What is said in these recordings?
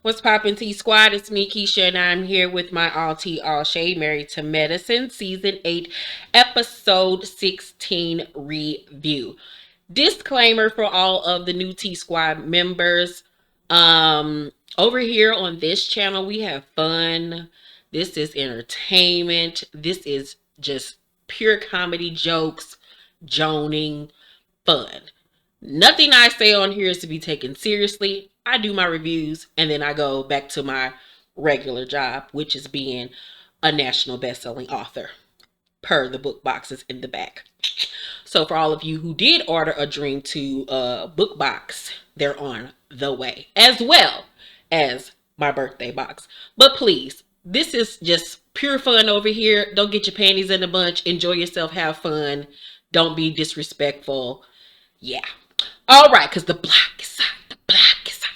What's poppin' T Squad? It's me, Keisha, and I'm here with my all tea, all shade, Married to Medicine, Season 8, Episode 16 review. Disclaimer for all of the new T Squad members. Over here on this channel, we have fun. This is entertainment. This is just pure comedy jokes, joning, fun. Nothing I say on here is to be taken seriously. I do my reviews and then I go back to my regular job, which is being a national best-selling author, per the book boxes in the back. So for all of you who did order a Dream 2 book box, they're on the way, as well as my birthday box. But please, this is just pure fun over here. Don't get your panties in a bunch. Enjoy yourself. Have fun. Don't be disrespectful. Yeah. All right, because the block is hot. The block is hot.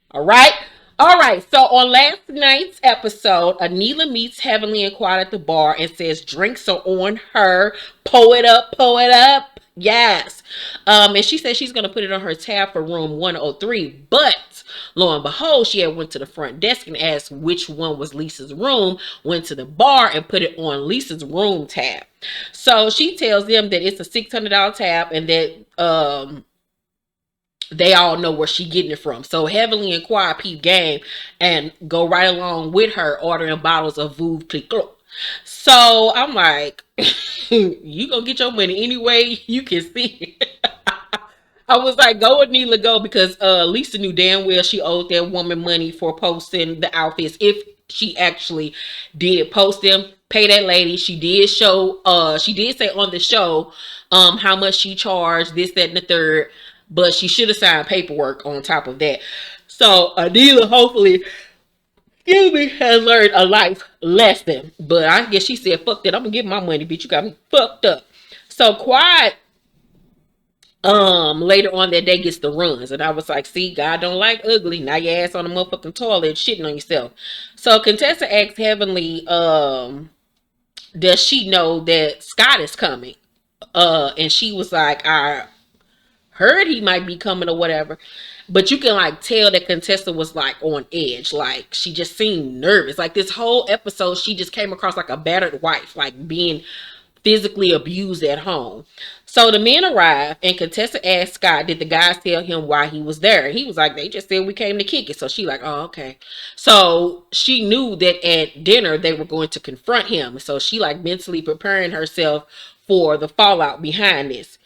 All right. All right. So on last night's episode, Anila meets Heavenly and Quad at the bar and says drinks are on her. Pull it up. Pull it up. Yes. And she said she's going to put it on her tab for room 103. But lo and behold, she had went to the front desk and asked which one was Lisa's room, went to the bar and put it on Lisa's room tab. So she tells them that it's a $600 tab and that they all know where she getting it from. So Heavenly and Quad peep game and go right along with her ordering bottles of Veuve Clicquot. So I'm like, you gonna get your money anyway you can see it. I was like, go with Neela, go, because Lisa knew damn well she owed that woman money for posting the outfits. If she actually did post them, pay that lady. She did show, she did say on the show how much she charged, this, that, and the third. But she should have signed paperwork on top of that. So Anila, hopefully, has learned a life lesson. But I guess she said, fuck that, I'm gonna get my money, bitch. You got me fucked up. So Quiet later on that day gets the runs. And I was like, see, God don't like ugly. Now your ass on the motherfucking toilet shitting on yourself. So Contessa asked Heavenly, does she know that Scott is coming? And she was like, I heard he might be coming or whatever. But you can like tell that Contessa was like on edge. Like she just seemed nervous. Like this whole episode, she just came across like a battered wife, like being physically abused at home. So the men arrived and Contessa asked Scott, did the guys tell him why he was there? And he was like, they just said we came to kick it. So she like, oh, okay. So she knew that at dinner they were going to confront him. So she like mentally preparing herself for the fallout behind this.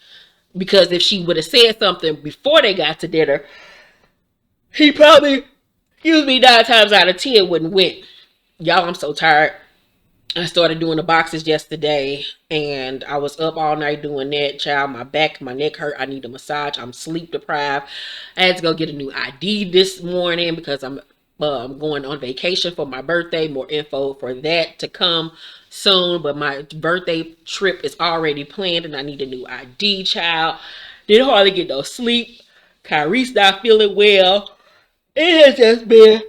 Because if she would have said something before they got to dinner, he probably, 9 times out of 10 wouldn't win. Y'all, I'm so tired. I started doing the boxes yesterday and I was up all night doing that. Child, my back, my neck hurt. I need a massage. I'm sleep deprived. I had to go get a new ID this morning because I'm going on vacation for my birthday. More info for that to come soon. But my birthday trip is already planned and I need a new ID, child. Didn't hardly get no sleep. Kyrie's not feeling well. It has just been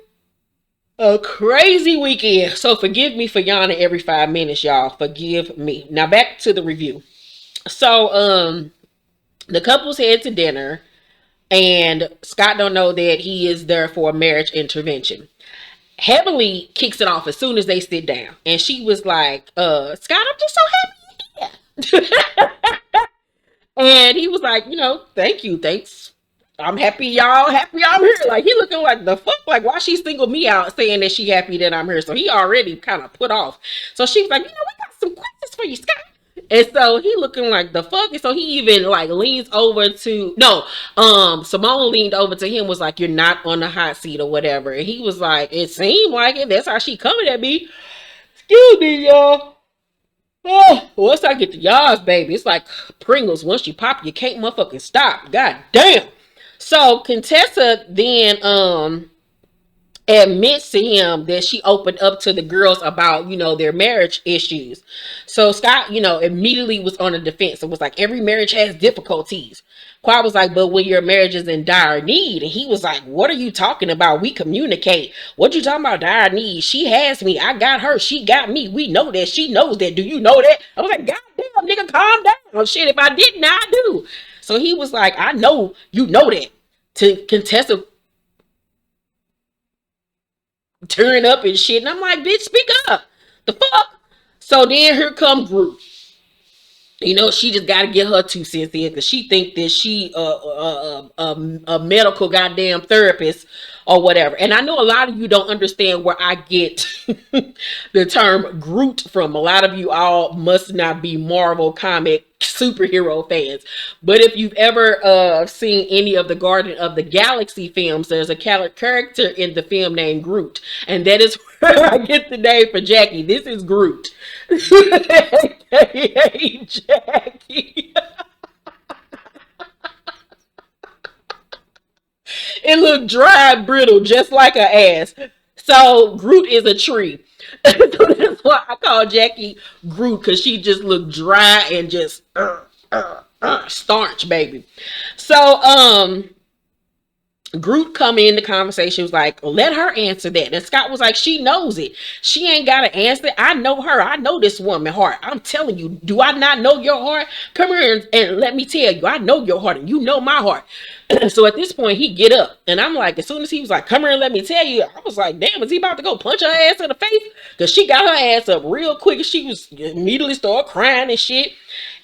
a crazy weekend. So forgive me for yawning every 5 minutes, y'all. Forgive me. Now back to the review. So the couples head to dinner and Scott don't know that he is there for a marriage intervention. Heavenly kicks it off as soon as they sit down. And she was like, Scott, I'm just so happy you're here. And he was like, thank you. Thanks. I'm happy y'all happy I'm here. Like he looking like the fuck, like why she singled me out saying that she happy that I'm here. So he already kind of put off. So she was like, we got some questions for you, Scott. And so he looking like the fuck. And so he even like leans over to Simone leaned over to him, was like, you're not on the hot seat or whatever. And he was like, it seemed like it. That's how she coming at me. Excuse me, y'all. Oh, once I get to y'all's, baby, it's like Pringles. Once you pop, you can't motherfucking stop. God damn. So Contessa then admits to him that she opened up to the girls about, their marriage issues. So Scott, immediately was on the defense. It was like, every marriage has difficulties. Quad was like, but when your marriage is in dire need. And he was like, what are you talking about? We communicate. What you talking about dire need? She has me. I got her. She got me. We know that. She knows that. Do you know that? I was like, God damn, nigga, calm down. Oh, shit, if I didn't, I do. So he was like, I know you know that. To Contessa. tearing up and shit. And I'm like, bitch, speak up. The fuck? So then here come Groot. You know, she just got to get her 2 cents in because she think that she a medical goddamn therapist or whatever. And I know a lot of you don't understand where I get the term Groot from. A lot of you all must not be Marvel comic superhero fans. But if you've ever seen any of the Guardian of the Galaxy films, there's a character in the film named Groot. And that is where I get the name for Jackie. This is Groot. Hey, Jackie. It looked dry and brittle, just like her ass. So Groot is a tree. So that's why I call Jackie Groot, because she just looked dry and just starch, baby. So Groot come in the conversation, was like, let her answer that. And Scott was like, she knows it. She ain't got to answer it. I know her. I know this woman heart. I'm telling you, do I not know your heart? Come here and let me tell you, I know your heart and you know my heart. So at this point, he get up. And I'm like, as soon as he was like, come here and let me tell you, I was like, damn, is he about to go punch her ass in the face? Because she got her ass up real quick. She was immediately started crying and shit.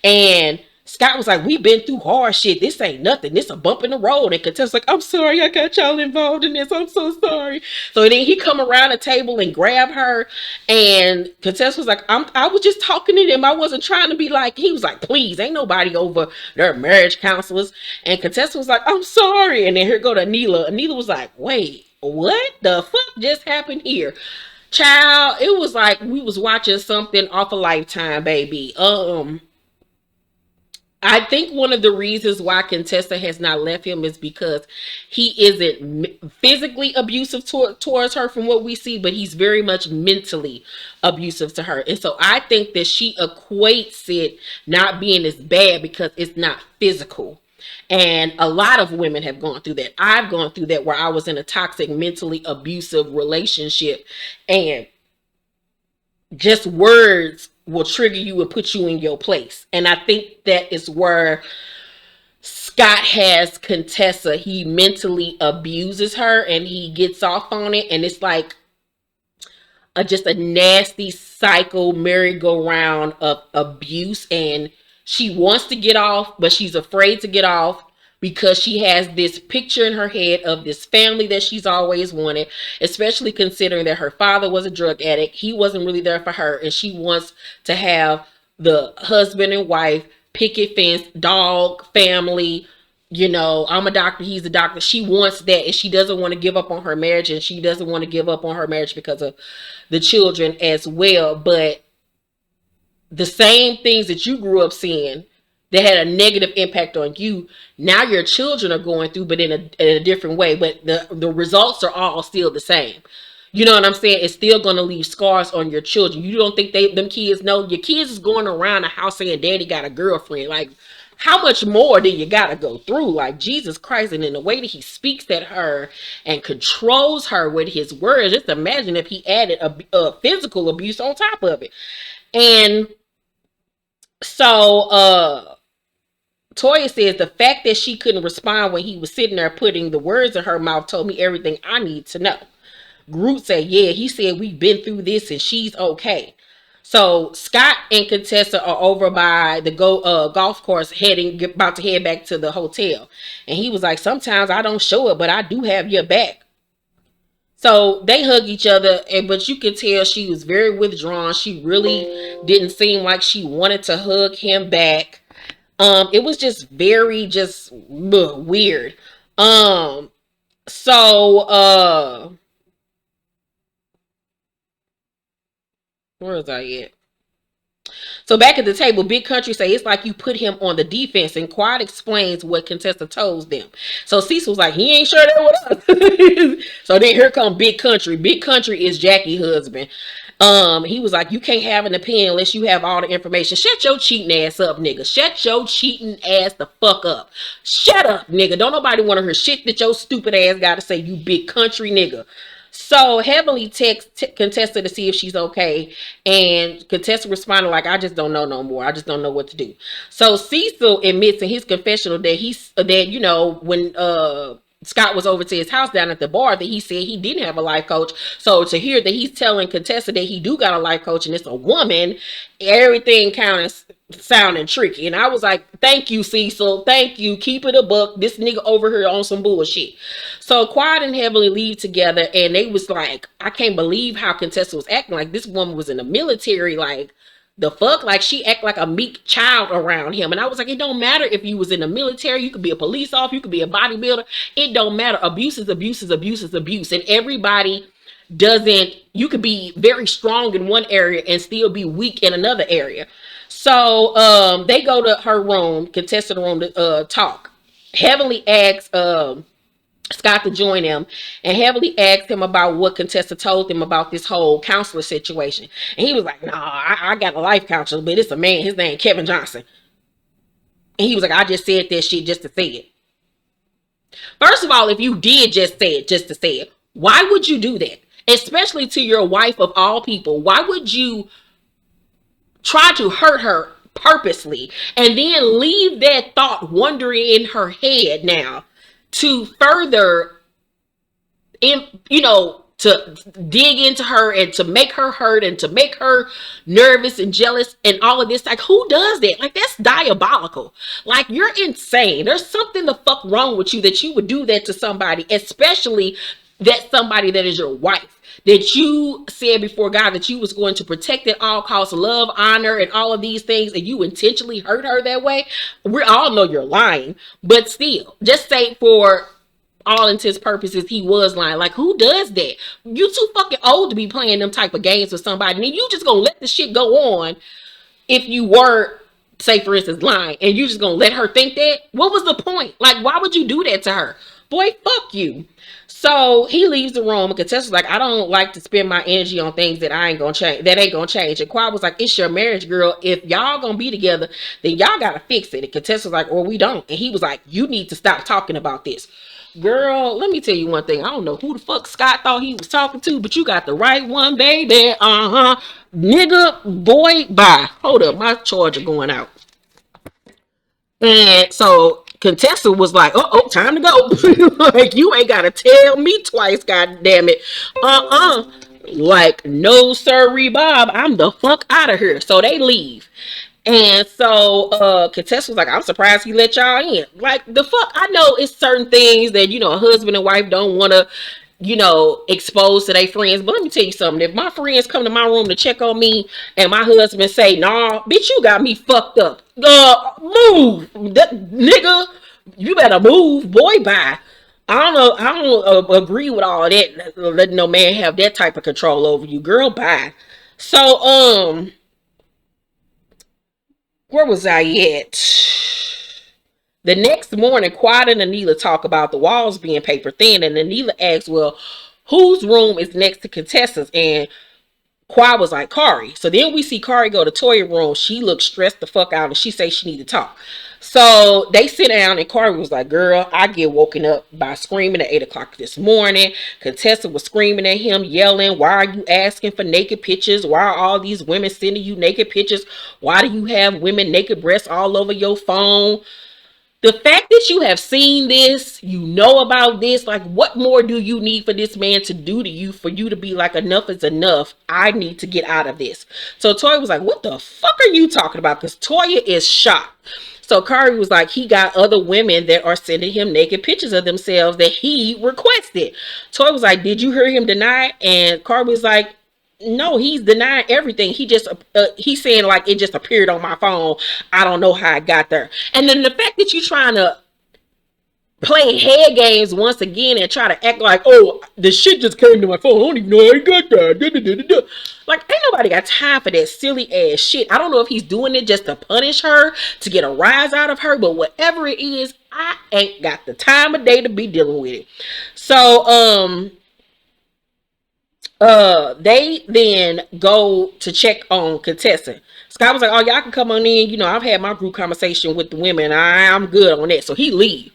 And Scott was like, we've been through hard shit. This ain't nothing. This a bump in the road. And Contessa's like, I'm sorry I got y'all involved in this. I'm so sorry. So then he come around the table and grab her. And Contessa was like, I was just talking to them. I wasn't trying to be like, he was like, please, ain't nobody over their marriage counselors. And Contessa was like, I'm sorry. And then here go to Anila. Anila was like, wait, what the fuck just happened here? Child, it was like we was watching something off a Lifetime, baby. I think one of the reasons why Contessa has not left him is because he isn't physically abusive towards her from what we see, but he's very much mentally abusive to her. And so I think that she equates it not being as bad because it's not physical. And a lot of women have gone through that. I've gone through that where I was in a toxic, mentally abusive relationship, and just words will trigger you and put you in your place. And I think that is where Scott has Contessa. He mentally abuses her and he gets off on it. And it's like just a nasty cycle merry-go-round of abuse. And she wants to get off, but she's afraid to get off because she has this picture in her head of this family that she's always wanted, especially considering that her father was a drug addict. He wasn't really there for her, and she wants to have the husband and wife, picket fence, dog, family. You know, I'm a doctor, he's a doctor. She wants that, and she doesn't want to give up on her marriage, and she doesn't want to give up on her marriage because of the children as well. But the same things that you grew up seeing that had a negative impact on you, now your children are going through, but in a different way. But the results are all still the same. You know what I'm saying? It's still going to leave scars on your children. You don't think them kids know? Your kids is going around the house saying, Daddy got a girlfriend. Like, how much more do you got to go through? Like, Jesus Christ. And in the way that he speaks at her and controls her with his words, just imagine if he added a physical abuse on top of it. And so, Toya says the fact that she couldn't respond when he was sitting there putting the words in her mouth told me everything I need to know. Groot said, yeah, he said we've been through this and she's okay. So Scott and Contessa are over by the golf course about to head back to the hotel. And he was like, sometimes I don't show it, but I do have your back. So they hug each other, but you can tell she was very withdrawn. She really didn't seem like she wanted to hug him back. It was just very weird. Where was I at? So back at the table, Big Country say it's like you put him on the defense, and Quad explains what Contessa told them. So Cecil was like, he ain't sure that with us. So then here come Big Country. Big Country is Jackie's husband. He was like, you can't have an opinion unless you have all the information. Shut your cheating ass up, nigga. Shut your cheating ass the fuck up. Shut up, nigga. Don't nobody want to hear shit that your stupid ass got to say, you Big Country nigga. So Heavenly texts Contessa to see if she's okay, and Contessa responded like, I just don't know no more. I just don't know what to do. So Cecil admits in his confessional that when Scott was over to his house down at the bar that he said he didn't have a life coach. So to hear that he's telling Contessa that he do got a life coach and it's a woman, everything kind of sounding tricky. And I was like, thank you, Cecil. Thank you. Keep it a buck. This nigga over here on some bullshit. So Quiet and Heavenly leave together, and they was like, I can't believe how Contessa was acting like this woman was in the military. Like, the fuck? Like, she act like a meek child around him. And I was like, it don't matter if you was in the military, you could be a police officer, you could be a bodybuilder. It don't matter. Abuse is abuse is abuse is abuse. And everybody doesn't, you could be very strong in one area and still be weak in another area. So they go to her room, contested room to talk. Heavenly asks Scott to join him, and Heavenly asked him about what Contessa told him about this whole counselor situation. And he was like, nah, I got a life counselor, but it's a man, his name Kevin Johnson. And he was like, I just said that shit just to say it. First of all, if you did just say it just to say it, why would you do that? Especially to your wife of all people. Why would you try to hurt her purposely and then leave that thought wandering in her head now to further, to dig into her and to make her hurt and to make her nervous and jealous and all of this? Like, who does that? Like, that's diabolical. Like, you're insane. There's something the fuck wrong with you that you would do that to somebody, especially that somebody that is your wife, that you said before God that you was going to protect at all costs, love, honor, and all of these things, and you intentionally hurt her that way. We all know you're lying, but still, just say for all intents purposes he was lying. Like, who does that? You too fucking old to be playing them type of games with somebody, and you just gonna let the shit go on. If you were, say for instance, lying, and you just gonna let her think that, what was the point? Like, why would you do that to her? Boy, fuck you. So he leaves the room, and Contessa's like, I don't like to spend my energy on things that ain't gonna change. And Quiet was like, it's your marriage, girl. If y'all gonna be together, then y'all gotta fix it. And Contessa was like, or we don't. And he was like, you need to stop talking about this. Girl, let me tell you one thing. I don't know who the fuck Scott thought he was talking to, but you got the right one, baby. Nigga, boy, bye. Hold up, my charger going out. And so Contessa was like, time to go. Like, you ain't gotta tell me twice, god damn it. Like, no sirree, Bob, I'm the fuck out of here. So they leave. And so Contessa was like, I'm surprised he let y'all in. Like, the fuck? I know it's certain things that, a husband and wife don't want to, expose to their friends. But let me tell you something. If my friends come to my room to check on me and my husband say, nah, bitch, you got me fucked up. Move. Nigga, you better move. Boy, bye. I don't agree with all that. Letting no man have that type of control over you. Girl, bye. So, where was I at? The next morning, Quiet and Anila talk about the walls being paper thin, and Anila asks, well, whose room is next to Contessa's? And Quiet was like, Kari. So then we see Kari go to Toya's room. She looks stressed the fuck out, and she says she need to talk. So they sit down, and Kari was like, girl, I get woken up by screaming at 8 o'clock this morning. Contessa was screaming at him, yelling, why are you asking for naked pictures? Why are all these women sending you naked pictures? Why do you have women naked breasts all over your phone? The fact that you have seen this, you know about this, like, what more do you need for this man to do to you for you to be like, enough is enough. I need to get out of this. So Toya was like, what the fuck are you talking about? Because Toya is shocked. So Kari was like, he got other women that are sending him naked pictures of themselves that he requested. Toya was like, did you hear him deny it? And Kari was like, no, he's denying everything. He just he's saying like it just appeared on my phone. I don't know how it got there. And then the fact that you're trying to play head games once again and try to act like, oh, the shit just came to my phone. I don't even know how I got that. Like, ain't nobody got time for that silly ass shit. I don't know if he's doing it just to punish her, to get a rise out of her, but whatever it is, I ain't got the time of day to be dealing with it. So, they then go to check on Contessa. Scott was like, oh, y'all can come on in. I've had my group conversation with the women. I'm good on that. So he leave.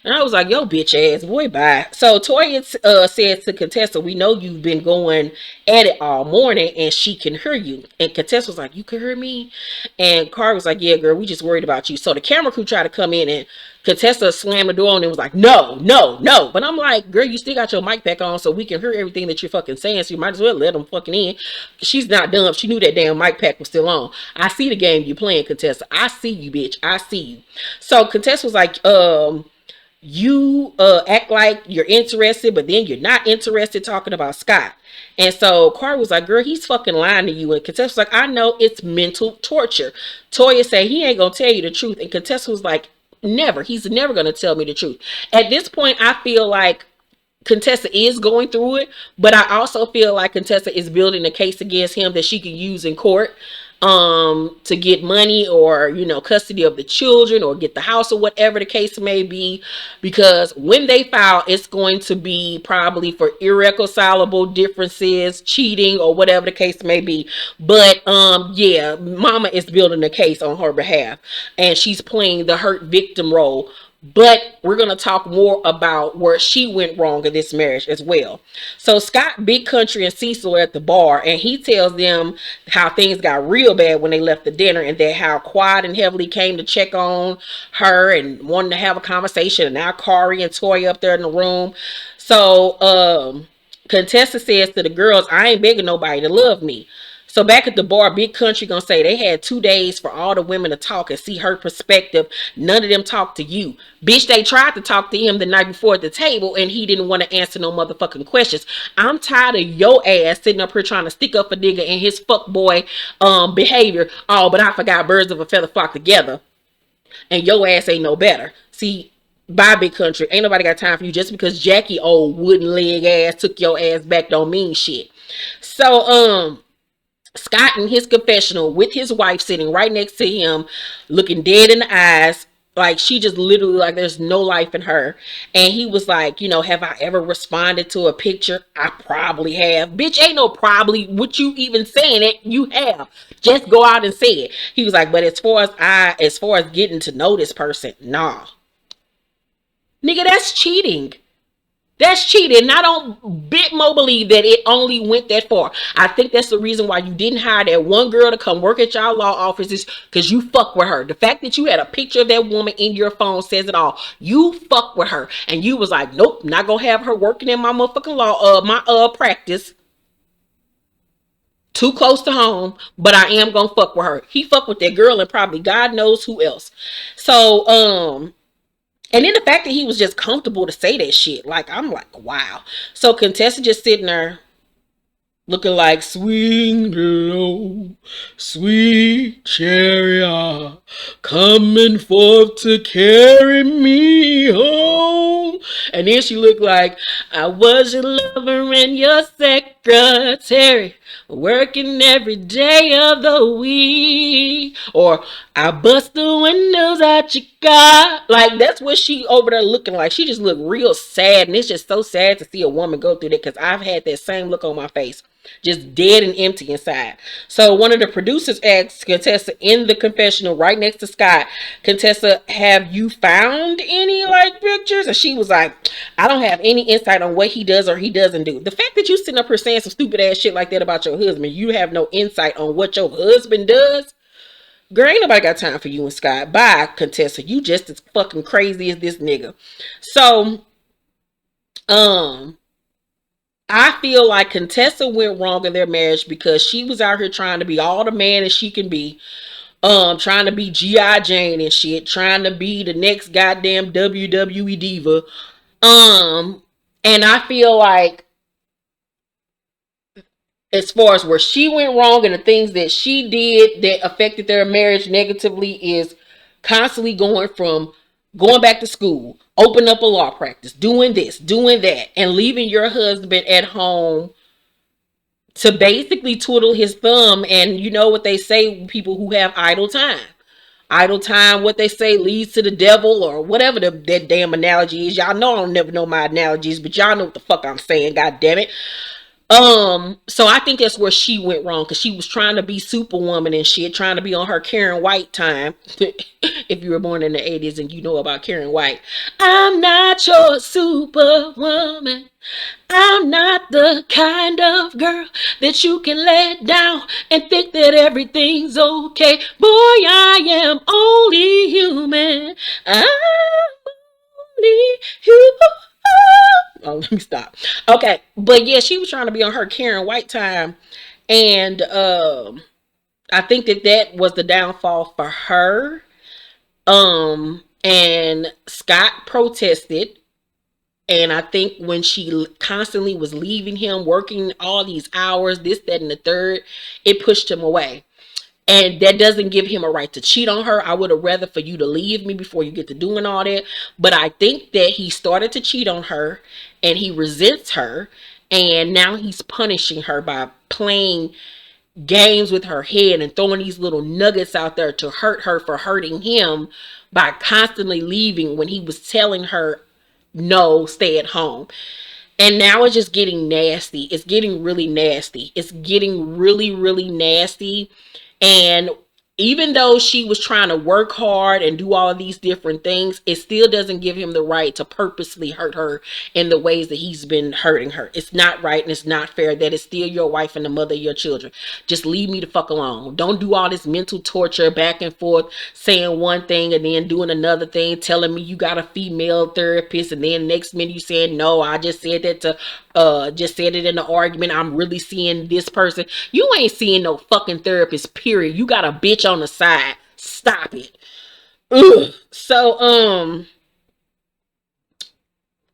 And I was like, yo, bitch ass, boy, bye. So Toya says to Contessa, we know you've been going at it all morning and she can hear you. And Contessa was like, you can hear me? And Car was like, yeah, girl, we just worried about you. So the camera crew tried to come in and Contessa slammed the door on and was like, no, no, no. But I'm like, girl, you still got your mic back on so we can hear everything that you're fucking saying. So you might as well let them fucking in. She's not dumb. She knew that damn mic pack was still on. I see the game you playing, Contessa. I see you, bitch. I see you. So Contessa was like, you act like you're interested, but then you're not interested talking about Scott. And so Carter was like, girl, he's fucking lying to you. And Contessa was like, I know, it's mental torture. Toya said he ain't gonna tell you the truth. And Contessa was like, never. He's never gonna tell me the truth. At this point, I feel like Contessa is going through it, but I also feel like Contessa is building a case against him that she can use in court to get money or, you know, custody of the children or get the house or whatever the case may be, because when they file, it's going to be probably for irreconcilable differences, cheating, or whatever the case may be. But yeah, mama is building a case on her behalf and she's playing the hurt victim role. But we're going to talk more about where she went wrong in this marriage as well. So Scott, Big Country, and Cecil are at the bar, and he tells them how things got real bad when they left the dinner, and that how Quad and Heavily came to check on her and wanted to have a conversation, and now Kari and Toy up there in the room. So Contessa says to the girls, I ain't begging nobody to love me. So back at the bar, Big Country gonna say they had 2 days for all the women to talk and see her perspective. None of them talked to you. Bitch, they tried to talk to him the night before at the table and he didn't want to answer no motherfucking questions. I'm tired of your ass sitting up here trying to stick up a nigga and his fuckboy behavior. Oh, but I forgot birds of a feather flock together. And your ass ain't no better. See, bye, Big Country. Ain't nobody got time for you. Just because Jackie old wooden leg ass took your ass back don't mean shit. So, Scott in his confessional with his wife sitting right next to him, looking dead in the eyes, like she just literally like there's no life in her. And he was like, you know, have I ever responded to a picture? I probably have. Bitch, ain't no probably. What you even saying it? You have. Just go out and say it. He was like, but as far as getting to know this person, nah. Nigga, that's cheating. That's cheating. And I don't bit more believe that it only went that far. I think that's the reason why you didn't hire that one girl to come work at y'all law offices, because you fuck with her. The fact that you had a picture of that woman in your phone says it all. You fuck with her. And you was like, nope, not gonna have her working in my motherfucking law, my practice. Too close to home, but I am gonna fuck with her. He fucked with that girl and probably God knows who else. So, and then the fact that he was just comfortable to say that shit, like, I'm like, wow. So Contessa just sitting there looking like swing low, sweet chariot, coming forth to carry me home. And then she looked like, I was your lover and your secretary, working every day of the week. Or I bust the windows out your car. Like, that's what she over there looking like. She just looked real sad. And it's just so sad to see a woman go through that, because I've had that same look on my face. Just dead and empty inside. So one of the producers asked Contessa in the confessional right next to Scott, Contessa, have you found any like pictures? And she was like, I don't have any insight on what he does or he doesn't do. The fact that you sitting up here saying some stupid ass shit like that about your husband, you have no insight on what your husband does. Girl, ain't nobody got time for you and Scott. Bye, Contessa. You just as fucking crazy as this nigga. So, I feel like Contessa went wrong in their marriage because she was out here trying to be all the man that she can be. Trying to be G.I. Jane and shit. Trying to be the next goddamn WWE diva. And I feel like as far as where she went wrong and the things that she did that affected their marriage negatively is constantly going back to school, open up a law practice, doing this, doing that, and leaving your husband at home to basically twiddle his thumb. And you know what they say, people who have idle time. Idle time, what they say, leads to the devil, or whatever that damn analogy is. Y'all know I don't never know my analogies, but y'all know what the fuck I'm saying, god damn it. So I think that's where she went wrong because she was trying to be superwoman and shit, trying to be on her Karen White time. If you were born in the 80s and you know about Karen White, I'm not your superwoman. I'm not the kind of girl that you can let down and think that everything's okay. Boy, I am only human. I'm only human. Oh, let me stop. Okay, but yeah, she was trying to be on her Karen White time, and I think that that was the downfall for her. And Scott protested, and I think when she constantly was leaving him, working all these hours, this, that, and the third, it pushed him away. And that doesn't give him a right to cheat on her. I would have rather for you to leave me before you get to doing all that. But I think that he started to cheat on her and he resents her. And now he's punishing her by playing games with her head and throwing these little nuggets out there to hurt her for hurting him by constantly leaving when he was telling her, no, stay at home. And now it's just getting nasty. It's getting really nasty. It's getting really, really nasty. And even though she was trying to work hard and do all of these different things, it still doesn't give him the right to purposely hurt her in the ways that he's been hurting her. It's not right and it's not fair. That is still your wife and the mother of your children. Just leave me the fuck alone. Don't do all this mental torture back and forth, saying one thing and then doing another thing, telling me you got a female therapist, and then next minute you saying, no, I just said that to just said it in the argument. I'm really seeing this person. You ain't seeing no fucking therapist, period. You got a bitch on the side. Stop it. Ugh. So,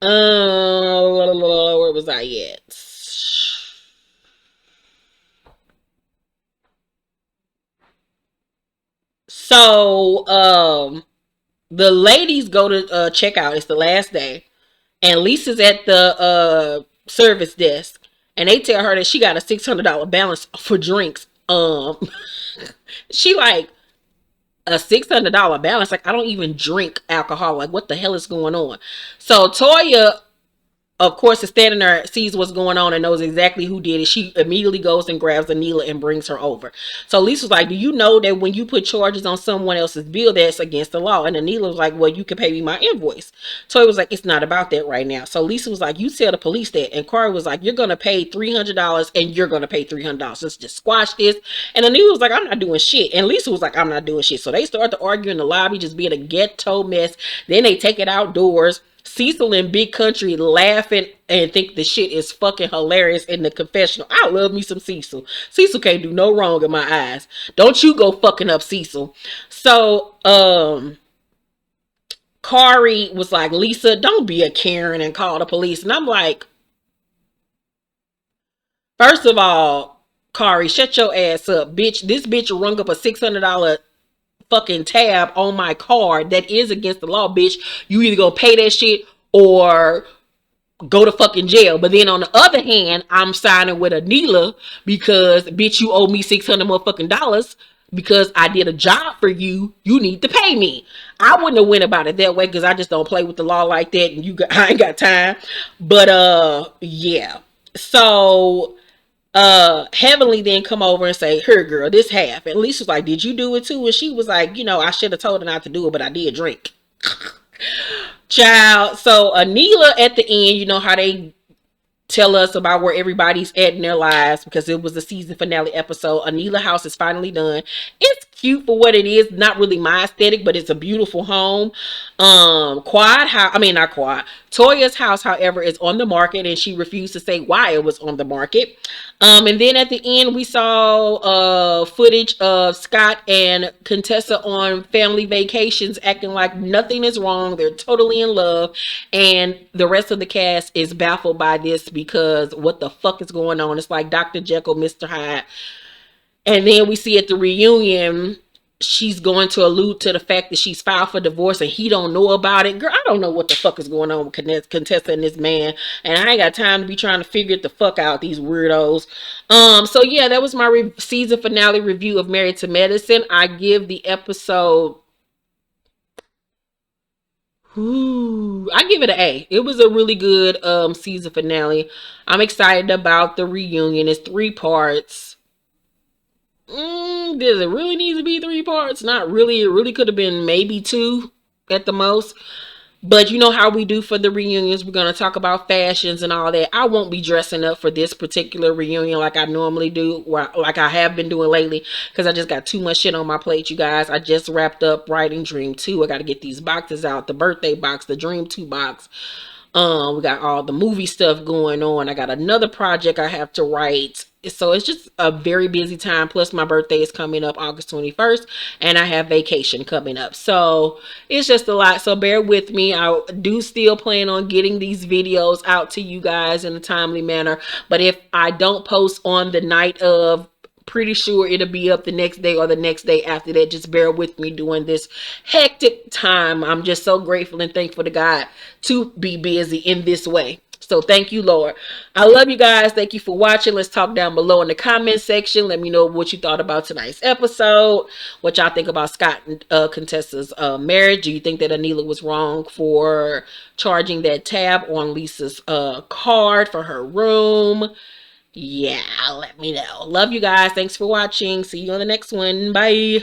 where was I at? So, the ladies go to check out. It's the last day. And Lisa's at the service desk, and they tell her that she got a $600 balance for drinks. She like, a $600 balance. Like, I don't even drink alcohol. Like, what the hell is going on? So Toya, of course, is standing there, sees what's going on, and knows exactly who did it. She immediately goes and grabs Anila and brings her over. So Lisa's like, do you know that when you put charges on someone else's bill, that's against the law? And Anila was like, well, you can pay me my invoice. So it was like, it's not about that right now. So Lisa was like, you tell the police that. And Corey was like, you're going to pay $300 and you're going to pay $300. Let's just squash this. And Anila was like, I'm not doing shit. And Lisa was like, I'm not doing shit. So they start to argue in the lobby, just being a ghetto mess. Then they take it outdoors. Cecil and Big Country laughing and think the shit is fucking hilarious in the confessional. I love me some Cecil. Cecil can't do no wrong in my eyes. Don't you go fucking up Cecil. So, Kari was like, Lisa, don't be a Karen and call the police. And I'm like, first of all, Kari, shut your ass up, bitch. This bitch rung up a $600 fucking tab on my card that is against the law, bitch. You either gonna pay that shit or go to fucking jail. But then on the other hand, I'm signing with Anila because, bitch, you owe me 600 motherfucking dollars because I did a job for you. You need to pay me. I wouldn't have went about it that way because I just don't play with the law like that, and I ain't got time. But yeah. So Heavenly then come over and say, here girl, this half. And Lisa's like, did you do it too? And she was like, I should have told her not to do it, but I did drink. Child. So Anila at the end, you know how they tell us about where everybody's at in their lives because it was the season finale episode. Anila house is finally done. It's cute for what it is. Not really my aesthetic, but it's a beautiful home. Not Quad. Toya's house, however, is on the market, and she refused to say why it was on the market. And then at the end, we saw footage of Scott and Contessa on family vacations, acting like nothing is wrong. They're totally in love, and the rest of the cast is baffled by this because what the fuck is going on? It's like Dr. Jekyll, Mr. Hyde. And then we see at the reunion, she's going to allude to the fact that she's filed for divorce and he don't know about it. Girl, I don't know what the fuck is going on with Contessa and this man. And I ain't got time to be trying to figure the fuck out, these weirdos. So yeah, that was my season finale review of Married to Medicine. I give the episode Ooh, I give it an A. It was a really good season finale. I'm excited about the reunion. It's 3 parts. Does it really need to be 3 parts? Not really. It really could have been maybe 2 at the most. But you know how we do for the reunions. We're going to talk about fashions and all that. I won't be dressing up for this particular reunion like I normally do, or like I have been doing lately, because I just got too much shit on my plate, you guys. I just wrapped up writing Dream 2. I got to get these boxes out. The birthday box, the Dream 2 box. We got all the movie stuff going on. I got another project I have to write. So it's just a very busy time. Plus my birthday is coming up August 21st and I have vacation coming up. So it's just a lot. So bear with me. I do still plan on getting these videos out to you guys in a timely manner. But if I don't post on the night of, pretty sure it'll be up the next day or the next day after that. Just bear with me during this hectic time. I'm just so grateful and thankful to God to be busy in this way. So thank you, Lord. I love you guys. Thank you for watching. Let's talk down below in the comment section. Let me know what you thought about tonight's episode. What y'all think about Scott and Contessa's marriage. Do you think that Anila was wrong for charging that tab on Lisa's card for her room? Yeah, let me know. Love you guys. Thanks for watching. See you on the next one. Bye.